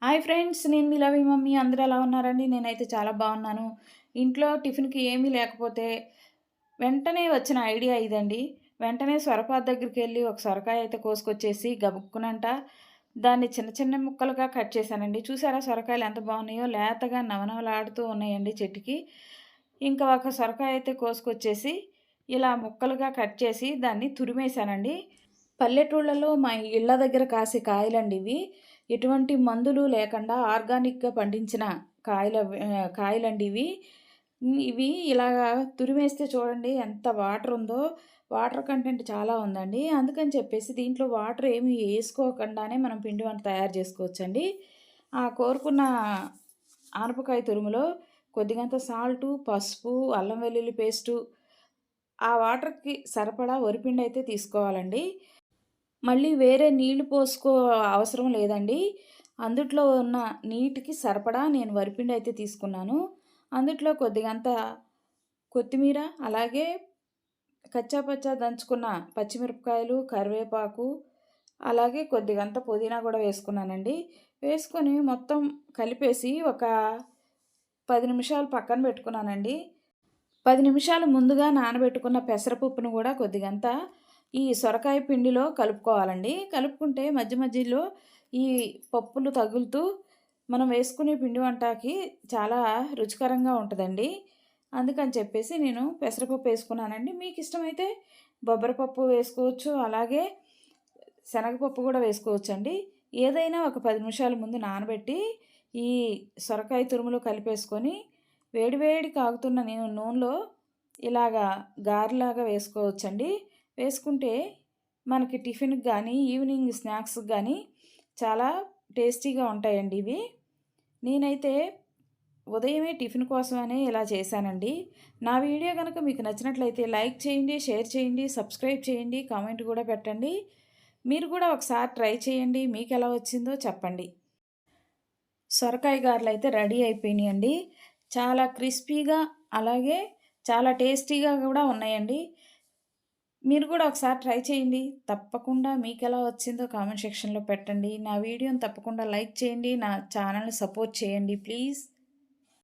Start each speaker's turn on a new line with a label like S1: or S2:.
S1: Hi friends, నేను మీ లవి mummy. అందరూ ఎలా ఉన్నారండి? నేనైతే చాలా బాగున్నాను. ఇంట్లో టిఫిన్‌కి ఏమీ లేకపోతే వెంటనే వచ్చిన ఐడియా ఇదండి. వెంటనే సొరపాత దగ్గరికెళ్ళి ఒక సొరకాయ అయితే కోసుకొచ్చేసి గబుక్కునంట దాన్ని చిన్న చిన్న ముక్కలుగా కట్ చేశానండి. చూసారా సొరకాయలు ఎంత బాగున్నాయో? లేతగా నవనవలాడుతూ ఉన్నాయండి చెట్టుకి. ఇంకా ఒక సొరకాయ అయితే కోసుకొచ్చేసి ఇలా ముక్కలుగా కట్ చేసి దాన్ని తురిమేశానండి. పల్లెటూళ్ళలో మా ఇళ్ళ దగ్గర కాసే కాయలండి ఇవి. ఎటువంటి మందులు లేకుండా ఆర్గానిక్‌గా పండించిన కాయలండి ఇవి. ఇవి ఇలాగా తురిమేస్తే చూడండి ఎంత వాటర్ ఉందో. వాటర్ కంటెంట్ చాలా ఉందండి. అందుకని చెప్పేసి దీంట్లో వాటర్ ఏమి ఏసుకోకుండానే మనం పిండి వంట తయారు చేసుకోవచ్చండి. ఆ కోరుకున్న ఆనపకాయ తురుములో కొద్దిగంత సాల్టు, పసుపు, అల్లం వెల్లుల్లి పేస్టు, ఆ వాటర్‌కి సరిపడా వరిపిండయితే తీసుకోవాలండి. మళ్ళీ వేరే నీళ్లు అవసరం లేదండి. అందుట్లో ఉన్న నీటికి సరిపడా నేను వరిపిండి అయితే తీసుకున్నాను. అందుట్లో కొద్దిగంత కొత్తిమీర, అలాగే కచ్చా పచ్చా దంచుకున్న పచ్చిమిరపకాయలు, కరివేపాకు, అలాగే కొద్దిగంత పుదీనా కూడా వేసుకున్నానండి. వేసుకొని మొత్తం కలిపేసి ఒక 10 నిమిషాలు పక్కన పెట్టుకున్నానండి. 10 నిమిషాలు ముందుగా నానబెట్టుకున్న పెసరపప్పును కూడా కొద్దిగంత ఈ సొరకాయ పిండిలో కలుపుకోవాలండి. కలుపుకుంటే మధ్య మధ్యలో ఈ పప్పులు తగులుతూ మనం వేసుకునే పిండి వంటకి చాలా రుచికరంగా ఉంటదండి. అందుకని చెప్పేసి నేను పెసరపప్పు వేసుకున్నానండి. మీకు ఇష్టమైతే బొబ్బరపప్పు వేసుకోవచ్చు. అలాగే శనగపప్పు కూడా వేసుకోవచ్చండి. ఏదైనా ఒక 10 నిమిషాల ముందు నానబెట్టి ఈ సొరకాయ తురుములో కలిపేసుకొని వేడి వేడి కాగుతున్న నూనెలో ఇలాగా గారెలాగా వేసుకోవచ్చండి. వేసుకుంటే మనకి టిఫిన్‌కి గానీ, ఈవినింగ్ స్నాక్స్‌కి గానీ చాలా టేస్టీగా ఉంటాయండి ఇవి. నేనైతే ఉదయమే టిఫిన్ కోసమనే ఇలా చేశానండి. నా వీడియో గనుక మీకు నచ్చినట్లయితే లైక్ చేయండి, షేర్ చేయండి, సబ్స్క్రైబ్ చేయండి, కామెంట్ కూడా పెట్టండి. మీరు కూడా ఒకసారి ట్రై చేయండి. మీకెలా వచ్చిందో చెప్పండి. సొరకాయ గారెలైతే రెడీ అయిపోయినాయండి. చాలా క్రిస్పీగా, అలాగే చాలా టేస్టీగా కూడా ఉన్నాయండి. మీరు కూడా ఒకసారి ట్రై చేయండి. తప్పకుండా మీకెలా వచ్చిందో కామెంట్ సెక్షన్‌లో పెట్టండి. నా వీడియోని తప్పకుండా లైక్ చేయండి. నా ఛానల్‌ని సపోర్ట్ చేయండి ప్లీజ్.